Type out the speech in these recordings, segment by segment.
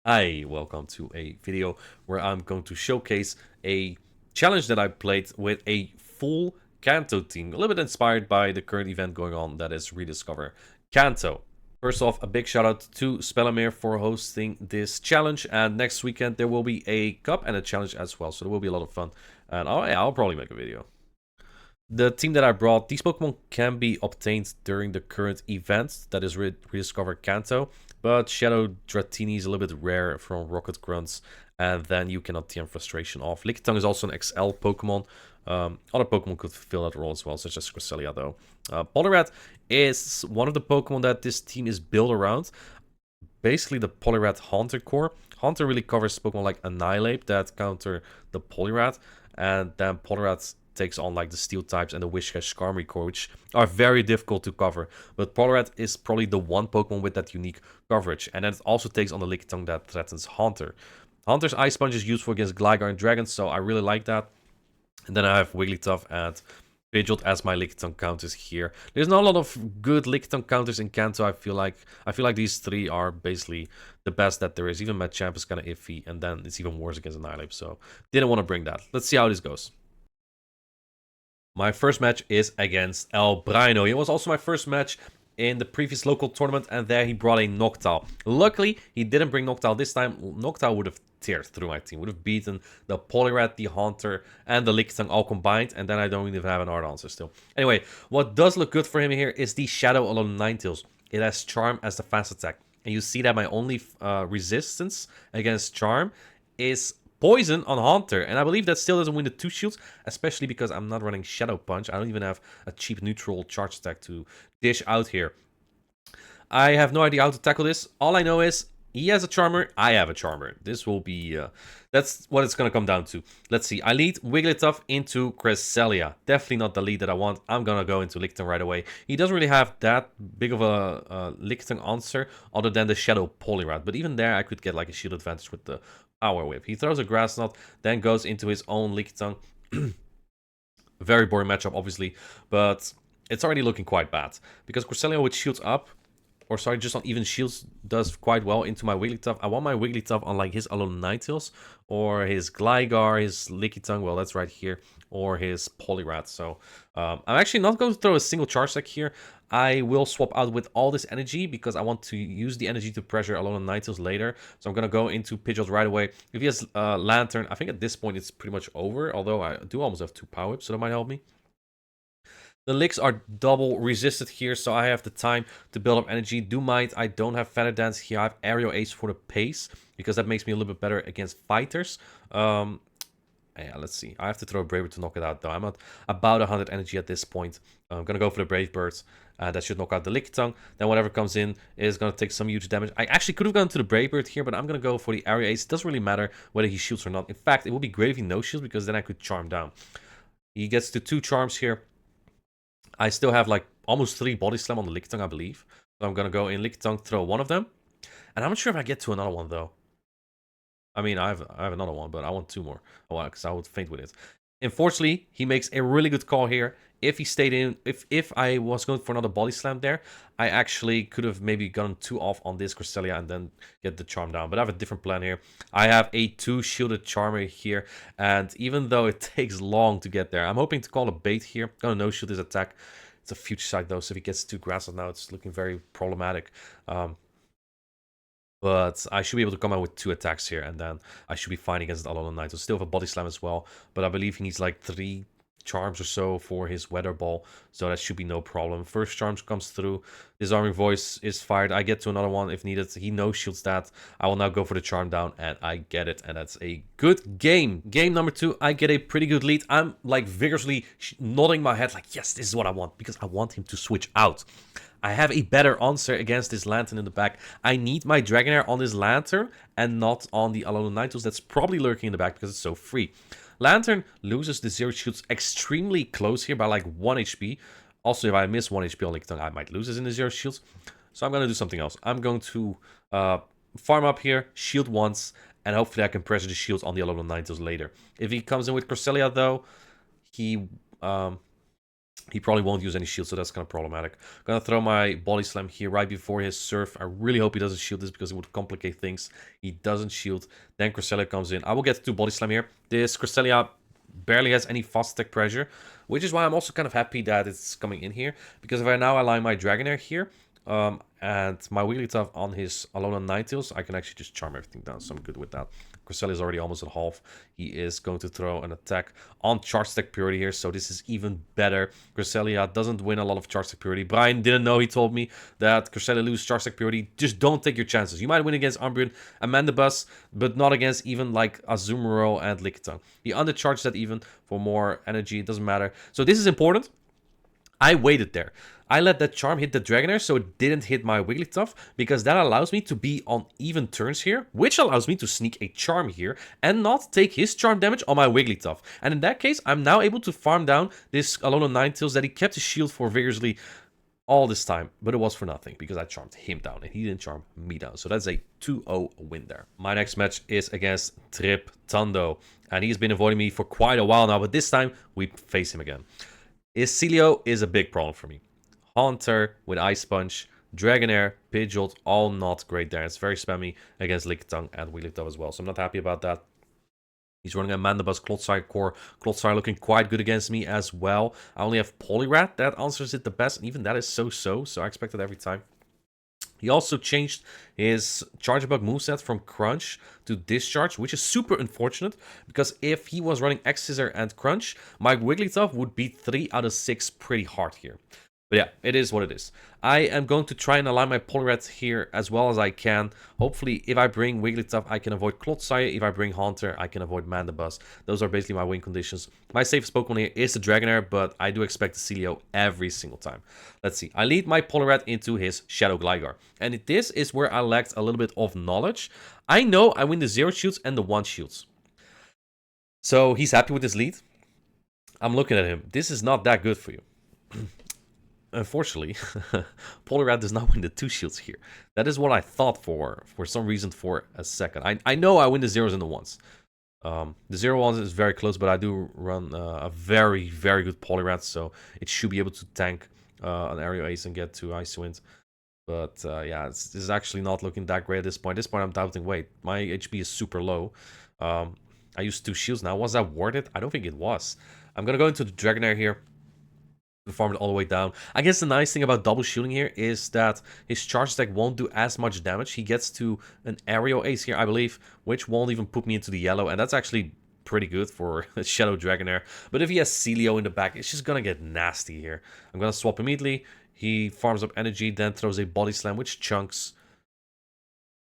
Hi, welcome to a video where I'm going to showcase a challenge that I played with a full Kanto team, a little bit inspired by the current event going on that is Rediscover Kanto. First off, a big shout out to Spellamere for hosting this challenge, and next weekend there will be a cup and a challenge as well, so there will be a lot of fun, and I'll probably make a video. The team that I brought, these Pokemon can be obtained during the current event that is Rediscover Kanto, but Shadow Dratini is a little bit rare from Rocket Grunts, and then you cannot TM Frustration off. Lickitung is also an XL Pokemon. Other Pokemon could fill that role as well, such as Cresselia though. Poliwrath is one of the Pokemon that this team is built around. Basically the Poliwrath Haunter core. Haunter really covers Pokemon like Annihilate that counter the Poliwrath, and then Poliwrath takes on like the Steel types and the Whiscash Skarmory core, which are very difficult to cover. But Poliwrath is probably the one Pokemon with that unique coverage, and then it also takes on the Lickitung that threatens Haunter. Haunter's Ice Sponge is useful against Gligar and Dragons, so I really like that. And then I have Wigglytuff and Pidgeot as my Lickitung counters here. There's not a lot of good Lickitung counters in Kanto. I feel like these three are basically the best that there is. Even Machamp is kind of iffy, and then it's even worse against Annihilate. So didn't want to bring that. Let's see how this goes. My first match is against El Brino. It was also my first match in the previous local tournament, and there he brought a Noctowl. Luckily, he didn't bring Noctowl this time. Noctowl would have teared through my team, would have beaten the Poliwrath, the Haunter, and the Lickitung all combined, and then I don't even have an hard answer still. Anyway, what does look good for him here is the Shadow alone Ninetales. It has Charm as the fast attack, and you see that my only resistance against Charm is Poison on Haunter, and I believe that still doesn't win the 2 shields, especially because I'm not running Shadow Punch. I don't even have a cheap neutral charge attack to dish out here. I have no idea how to tackle this. All I know is he has a Charmer, I have a Charmer. This will be, that's what it's going to come down to. Let's see, I lead Wigglytuff into Cresselia. Definitely not the lead that I want. I'm going to go into Lickitung right away. He doesn't really have that big of a Lickitung answer other than the Shadow Poliwrath. But even there, I could get like a shield advantage with the Power Whip. He throws a Grass Knot, then goes into his own Lickitung. Very boring matchup, obviously, but it's already looking quite bad. Because Cresselia with shields up, or sorry, just on even shields, does quite well into my Wigglytuff. I want my Wigglytuff on like his Alone Ninetales, or his Gligar, his Lickitung, well, that's right here, or his Poliwrath. So I'm actually not going to throw a single charge deck here. I will swap out with all this energy because I want to use the energy to pressure Alone Ninetales later. So I'm going to go into Pidgeot right away. If he has Lantern, I think at this point it's pretty much over, although I do almost have 2 Power Whips, so that might help me. The licks are double resisted here, so I have the time to build up energy. Do mind, I don't have Feather Dance here. I have Aerial Ace for the pace, because that makes me a little bit better against fighters. Yeah, let's see. I have to throw a Brave Bird to knock it out, though. I'm at about 100 energy at this point. I'm going to go for the Brave Birds. That should knock out the Lickitung. Then whatever comes in is going to take some huge damage. I actually could have gone to the Brave Bird here, but I'm going to go for the Aerial Ace. It doesn't really matter whether he shields or not. In fact, it would be great if he no shields, because then I could charm down. He gets to 2 charms here. I still have like almost 3 Body Slam on the Lickitung, I believe. So I'm going to go in Lickitung, throw one of them. And I'm not sure if I get to another one, though. I mean, I have another one, but I want 2 more. Oh, because I would faint with it. Unfortunately, he makes a really good call here. If he stayed in, if I was going for another Body Slam there, I actually could have maybe gotten 2 off on this Cresselia and then get the Charm down. But I have a different plan here. I have a 2 shielded Charmer here, and even though it takes long to get there, I'm hoping to call a bait here. Gonna no-shield his attack. It's a future sight though, so if he gets 2 grasses now, it's looking very problematic. But I should be able to come out with 2 attacks here, and then I should be fine against Alolan Knight. So still have a Body Slam as well, but I believe he needs like 3 charms or so for his Weather Ball, so that should be no problem. First charms comes through, Disarming Voice is fired, I get to another one if needed. He no-shields that. I will now go for the charm down, and I get it, and that's a good game. Game number 2, I get a pretty good lead. I'm like vigorously nodding my head like, yes, this is what I want, because I want him to switch out. I have a better answer against this Lantern in the back. I need my Dragonair on this Lantern and not on the Alolan Ninetales that's probably lurking in the back because it's so free. Lantern loses the 0 shields extremely close here by like 1 HP. Also, if I miss 1 HP on Lickitung, I might lose this in the 0 shields. So I'm going to do something else. I'm going to farm up here, shield once, and hopefully I can pressure the shields on the Alolan Ninetales later. If he comes in with Cresselia, though, he He probably won't use any shield, so that's kind of problematic. Gonna throw my body slam here right before his surf. I really hope he doesn't shield this because it would complicate things. He doesn't shield. Then Cresselia comes in. I will get to body slam here. This Cresselia barely has any fast attack pressure, which is why I'm also kind of happy that it's coming in here. Because if I now align my Dragonair here, and my Wigglytuff on his Alolan Ninetales, I can actually just charm everything down, so I'm good with that. Cresselia is already almost at half. He is going to throw an attack on Charge Attack Purity here, so this is even better. Cresselia doesn't win a lot of Charge Attack Purity. Brian didn't know, he told me that Cresselia loses Charge Attack Purity. Just don't take your chances. You might win against Umbreon and Mandibuzz, but not against even like Azumarill and Lickitung. He undercharged that even for more energy, it doesn't matter. So this is important. I waited there. I let that charm hit the Dragonair so it didn't hit my Wigglytuff, because that allows me to be on even turns here, which allows me to sneak a charm here and not take his charm damage on my Wigglytuff. And in that case, I'm now able to farm down this Alolan Ninetales that he kept his shield for vigorously all this time, but it was for nothing because I charmed him down and he didn't charm me down. So that's a 2-0 win there. My next match is against Trip Tando, and he's been avoiding me for quite a while now, but this time we face him again. Isilio is a big problem for me. Haunter with Ice Punch, Dragonair, Pidgeot, all not great there. It's very spammy against Lickitung and Wigglytuff as well, so I'm not happy about that. He's running a Mandibuzz Clodsire core. Clodsire looking quite good against me as well. I only have Poliwrath that answers it the best, and even that is so I expect it every time. He also changed his Charge Bug moveset from Crunch to Discharge, which is super unfortunate, because if he was running X-Scissor and Crunch, my Wigglytuff would beat 3 out of 6 pretty hard here. But yeah, it is what it is. I am going to try and align my Poliwrath here as well as I can. Hopefully, if I bring Wigglytuff, I can avoid Clodsire. If I bring Haunter, I can avoid Mandibuzz. Those are basically my win conditions. My safest Pokemon here is the Dragonair, but I do expect the Celio every single time. Let's see. I lead my Poliwrath into his Shadow Gligar. And this is where I lacked a little bit of knowledge. I know I win the 0 shields and the 1 shields. So he's happy with his lead. I'm looking at him. This is not that good for you. Unfortunately, Poliwrath does not win the 2 shields here. That is what I thought for some reason for a second. I know I win the 0s and the 1s. The 0-1s is very close, but I do run a very good Poliwrath, so it should be able to tank an Aerial Ace and get to Ice Wind. But yeah, this is actually not looking that great at this point. At this point, I'm doubting, wait, my HP is super low. I used 2 shields now. Was that worth it? I don't think it was. I'm going to go into the Dragonair here. Farm it all the way down. I guess the nice thing about double shielding here is that his charge attack won't do as much damage. He gets to an Aerial Ace here, I believe, which won't even put me into the yellow, and that's actually pretty good for a Shadow Dragonair. But if he has Celio in the back, it's just gonna get nasty here. I'm gonna swap immediately. He farms up energy, then throws a Body Slam, which chunks.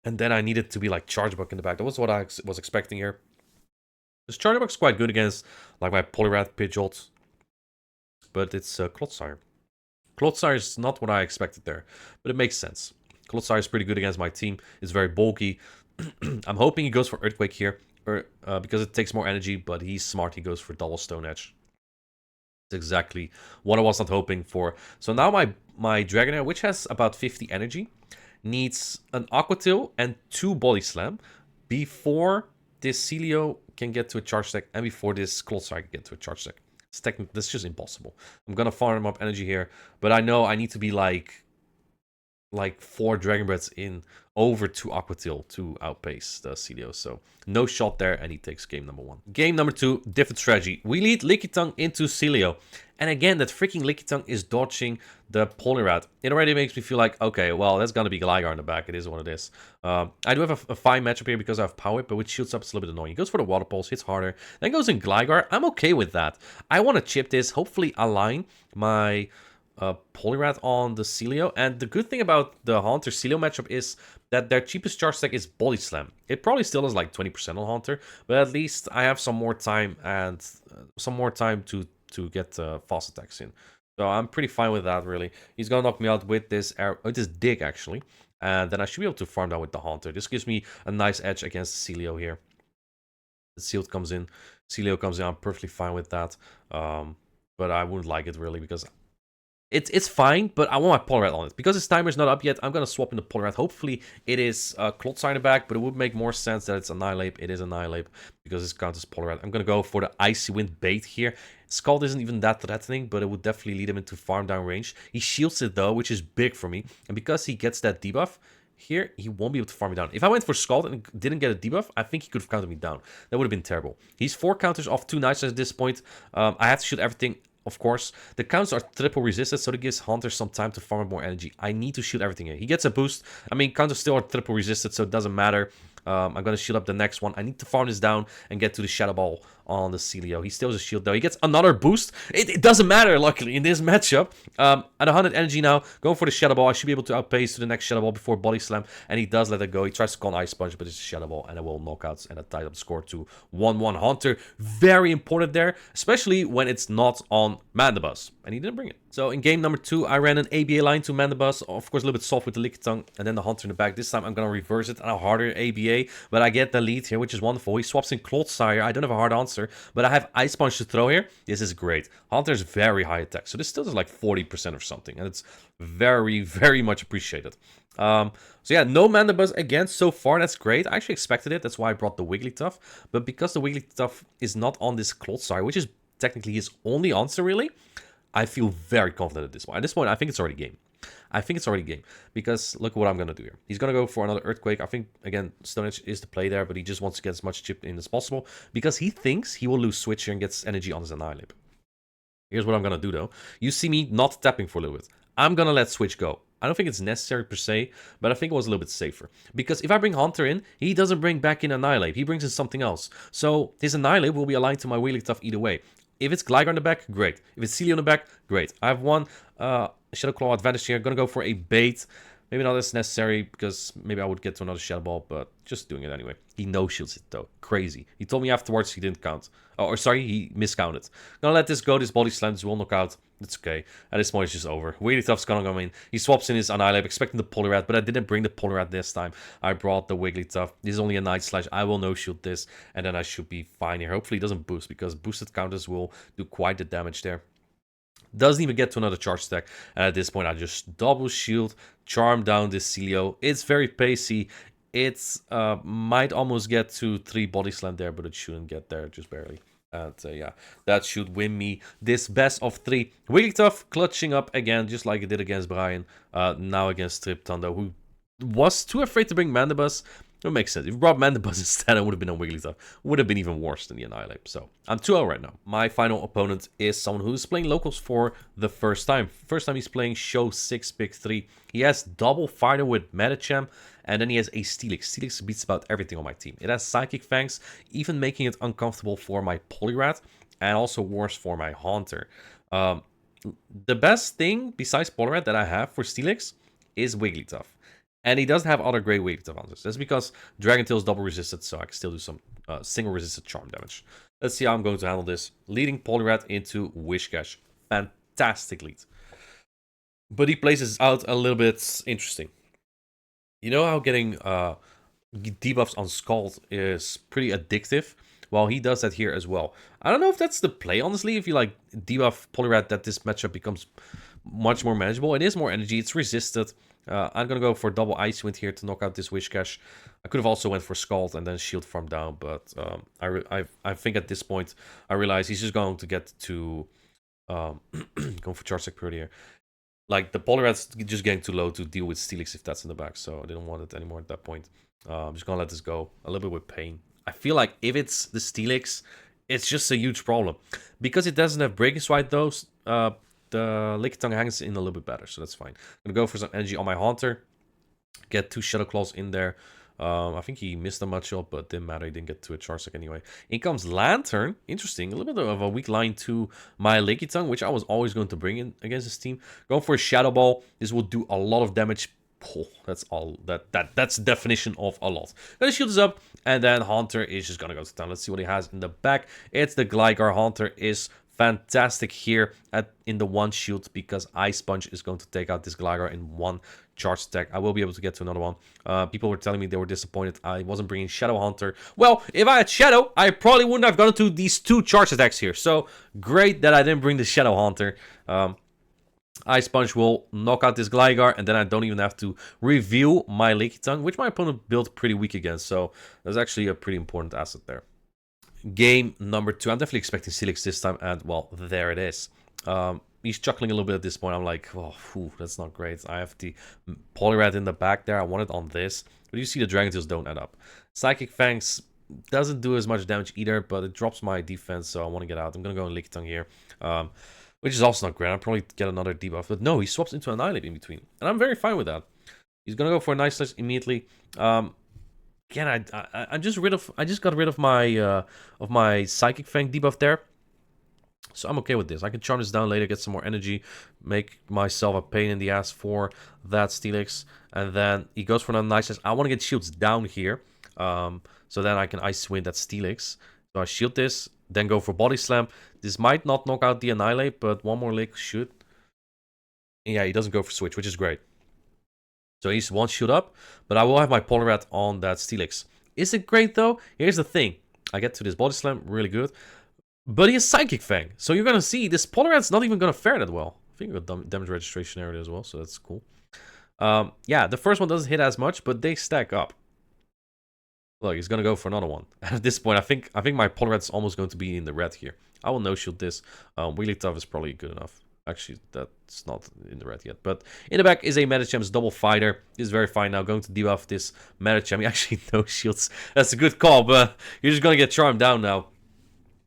And then I need it to be like Charge Bug in the back. That was what I was expecting here. This Charge Bug's quite good against like my Poliwrath, Pidgeot, but it's Clodsire. Clodsire is not what I expected there, but it makes sense. Clodsire is pretty good against my team. It's very bulky. I'm hoping he goes for Earthquake here, because it takes more energy, but he's smart. He goes for Double Stone Edge. It's exactly what I was not hoping for. So now my Dragonair, which has about 50 energy, needs an Aqua Tail and 2 Body Slam before this Celio can get to a Charge Deck and before this Clodsire can get to a Charge Deck. That's just impossible. I'm gonna farm up energy here, but I know I need to be like 4 Dragon Breaths in over to Aqua Tail to outpace the Celio. So no shot there, and he takes game number 1. Game number 2, different strategy. We lead Lickitung into Celio. And again, that freaking Lickitung is dodging the Poliwrath. It already makes me feel like, okay, well, that's gonna be Gligar in the back. It is what it is. I do have a fine matchup here because I have Power Whip, but with Shields Up, it's a little bit annoying. He goes for the Water Pulse, hits harder, then goes in Gligar. I'm okay with that. I want to chip this, hopefully align my Poliwrath on the Celio. And the good thing about the Haunter Celio matchup is that their cheapest charge deck is Body Slam. It probably still has like 20% on Haunter, but at least I have some more time and to get fast attacks in. So I'm pretty fine with that, really. He's gonna knock me out with this Dig, actually. And then I should be able to farm down with the Haunter. This gives me a nice edge against the Celio here. The Sealed comes in. Celio comes in. I'm perfectly fine with that. But I wouldn't like it, really, because It's fine, but I want my Polar Rat on it. Because his timer's not up yet, I'm going to swap in the Polar Rat. Hopefully, it is Clotsire in the back, but it would make more sense that it's Annihilate. It is Annihilate because it's counts as Polar Rat. I'm going to go for the Icy Wind bait here. Scald isn't even that threatening, but it would definitely lead him into farm down range. He shields it, though, which is big for me. And because he gets that debuff, here, he won't be able to farm me down. If I went for Scald and didn't get a debuff, I think he could have counted me down. That would have been terrible. He's 4 counters off 2 knights at this point. I have to shoot everything. Of course, the counts are triple resisted, so it gives Hunter some time to farm up more energy. I need to shoot everything in. He gets a boost. I mean, counters still are triple resisted, so it doesn't matter. I'm going to shield up the next one. I need to farm this down and get to the Shadow Ball on the Celio. He still has a shield, though. He gets another boost. It doesn't matter, luckily, in this matchup. At 100 energy now, going for the Shadow Ball. I should be able to outpace to the next Shadow Ball before Body Slam, and he does let it go. He tries to call an Ice Punch, but it's a Shadow Ball, and it will knockouts, and a tied up score to 1-1 Hunter. Very important there, especially when it's not on Mandibus, and he didn't bring it. So in game number 2, I ran an ABA line to Mandibus, of course a little bit soft with the Lickitung, and then the Hunter in the back. This time I'm going to reverse it and a harder ABA, but I get the lead here, which is wonderful. He swaps in Clotsire. I don't have a hard answer, but I have Ice Punch to throw here. This is great. Hunter's very high attack, so this still is like 40% or something, and it's very, very much appreciated. So yeah, no Mandibus again so far. That's great. I actually expected it. That's why I brought the Wigglytuff, but because the Wigglytuff is not on this Clotsire, which is technically his only answer really, I feel very confident at this point. At this point, I think it's already game. I think it's already game. Because look at what I'm going to do here. He's going to go for another Earthquake. I think, again, Stone Edge is the play there, but he just wants to get as much chip in as possible. Because he thinks he will lose Switch here and gets energy on his Annihilate. Here's what I'm going to do, though. You see me not tapping for a little bit. I'm going to let Switch go. I don't think it's necessary per se, but I think it was a little bit safer. Because if I bring Hunter in, he doesn't bring back in Annihilate. He brings in something else. So his Annihilate will be aligned to my Wigglytuff either way. If it's Gligar in the back, great. If it's Celio in the back, great. I have one Shadow Claw advantage here. I'm going to go for a bait. Maybe not as necessary, because maybe I would get to another Shadow Ball, but just doing it anyway. He no-shields it, though. Crazy. He told me afterwards he didn't count. Oh, or sorry, he miscounted. Gonna let this go. This Body Slams will knock out. It's okay. At this point, it's just over. Wigglytuff's gonna come in. He swaps in his Annihilate, expecting the Polar Rat, but I didn't bring the Polar Rat this time. I brought the Wigglytuff. This is only a Night Slash. I will no-shield this, and then I should be fine here. Hopefully, it doesn't boost, because boosted counters will do quite the damage there. Doesn't even get to another charge stack, and at this point I just double shield, charm down this Celio. It's very pacey. It might almost get to 3 Body Slam there, but it shouldn't get there, just barely. And yeah, that should win me this best of 3. Wigglytuff clutching up again, just like it did against Brian. Now against Triptando, who was too afraid to bring Mandibus. It makes sense. If you brought Mandibus instead, it would have been a Wigglytuff. Would have been even worse than the Annihilate. So, I'm 2-0 right now. My final opponent is someone who's playing locals for the first time. First time he's playing Show 6, Pick 3. He has double fighter with Medicham, and then he has a Steelix. Steelix beats about everything on my team. It has Psychic Fangs, even making it uncomfortable for my Poliwrath, and also worse for my Haunter. The best thing, besides Poliwrath, that I have for Steelix is Wigglytuff. And he doesn't have other great Wigglytuff answers. That's because Dragon Tail is double resisted, so I can still do some single resisted charm damage. Let's see how I'm going to handle this. Leading Poliwrath into Whiscash. Fantastic lead. But he plays out a little bit interesting. You know how getting debuffs on Scald is pretty addictive? Well, he does that here as well. I don't know if that's the play, honestly. If you like debuff Poliwrath, that this matchup becomes much more manageable. It is more energy. It's resisted. I'm going to go for double Ice Wind here to knock out this Whiscash. I could have also went for Scald and then Shield Farm down, but I think at this point I realize he's just going to get to going for Charge Tech Purdy here. Like, the Poliwrath's just getting too low to deal with Steelix if that's in the back, so I didn't want it anymore at that point. I'm just going to let this go a little bit with pain. I feel like if it's the Steelix, it's just a huge problem. Because it doesn't have Breaking Strike, though, the Lickitung hangs in a little bit better, so that's fine. I'm going to go for some energy on my Haunter. Get 2 Shadow Claws in there. I think he missed a much up, but didn't matter. He didn't get to a Charge Stick anyway. In comes Lantern. Interesting. A little bit of a weak line to my Lickitung, which I was always going to bring in against this team. Going for a Shadow Ball. This will do a lot of damage. Oh, that's all. That's the definition of a lot. Gonna shield this up, and then Haunter is just gonna go to town. Let's see what he has in the back. It's the Gligar. Haunter is fantastic here in the 1 shield, because Ice Punch is going to take out this Gligar in 1 charge attack. I will be able to get to another one. People were telling me they were disappointed I wasn't bringing Shadow Hunter. Well, if I had Shadow, I probably wouldn't have gone to these 2 charge attacks here. So, great that I didn't bring the Shadow Hunter. Ice Punch will knock out this Gligar, and then I don't even have to reveal my Lickitung, which my opponent built pretty weak against. So that's actually a pretty important asset there. Game number 2. I'm definitely expecting Steelix this time, and well, there it is. He's chuckling a little bit at this point. I'm like, oh, whew, that's not great. I have the Poliwrath in the back there. I want it on this. But you see the Dragon Tails don't add up. Psychic Fangs doesn't do as much damage either, but it drops my defense, so I want to get out. I'm going to go in Lickitung here, which is also not great. I'll probably get another debuff. But no, he swaps into Annihilate in between. And I'm very fine with that. He's going to go for a Nice Slice immediately. Again, I just got rid of my Psychic Fang debuff there, so I'm okay with this. I can charm this down later, get some more energy, make myself a pain in the ass for that Steelix, and then he goes for a Nice Slice. I want to get shields down here, so then I can Ice Wind that Steelix. So I shield this, then go for Body Slam. This might not knock out the Annihilate, but one more lick should. Yeah, he doesn't go for Switch, which is great. So he's one shield up, but I will have my Poliwrath on that Steelix. Is it great though? Here's the thing. I get to this Body Slam, really good. But he has Psychic Fang. So you're going to see this Poliwrath's not even going to fare that well. I think I got damage registration area as well, so that's cool. Yeah, the first one doesn't hit as much, but they stack up. Look, he's going to go for another one. At this point, I think my Poliwrath's almost going to be in the red here. I will no-shield this. Wigglytuff is probably good enough. Actually, that's not in the red yet. But in the back is a Metacham's double fighter. This is very fine now. Going to debuff this Metacham. He actually no shields. That's a good call, but you're just going to get charmed down now.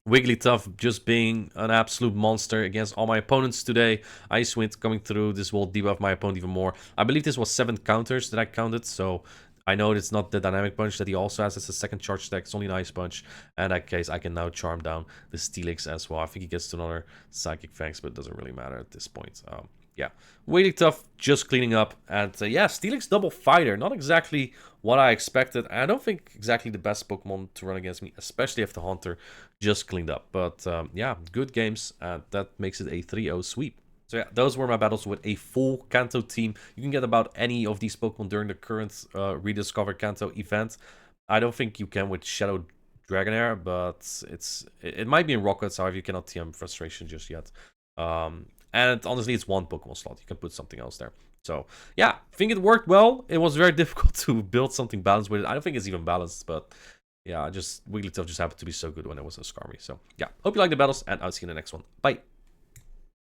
Wigglytuff just being an absolute monster against all my opponents today. Ice Wind coming through. This will debuff my opponent even more. I believe this was 7 counters that I counted, so I know it's not the Dynamic Punch that he also has. It's a second charge stack. It's only an Ice Punch. And in that case, I can now charm down the Steelix as well. I think he gets to another Psychic Fangs, but it doesn't really matter at this point. Yeah, Wigglytuff just cleaning up. And yeah, Steelix double fighter. Not exactly what I expected. I don't think exactly the best Pokemon to run against me, especially if the Haunter just cleaned up. But yeah, good games. And that makes it a 3-0 sweep. So yeah, those were my battles with a full Kanto team. You can get about any of these Pokemon during the current Rediscover Kanto event. I don't think you can with Shadow Dragonair, but it might be in Rockets, however you cannot TM Frustration just yet. And honestly, it's one Pokemon slot. You can put something else there. So yeah, I think it worked well. It was very difficult to build something balanced with it. I don't think it's even balanced, but yeah, Wigglytuff just happened to be so good when it was a Skarmy. So yeah, hope you like the battles, and I'll see you in the next one. Bye!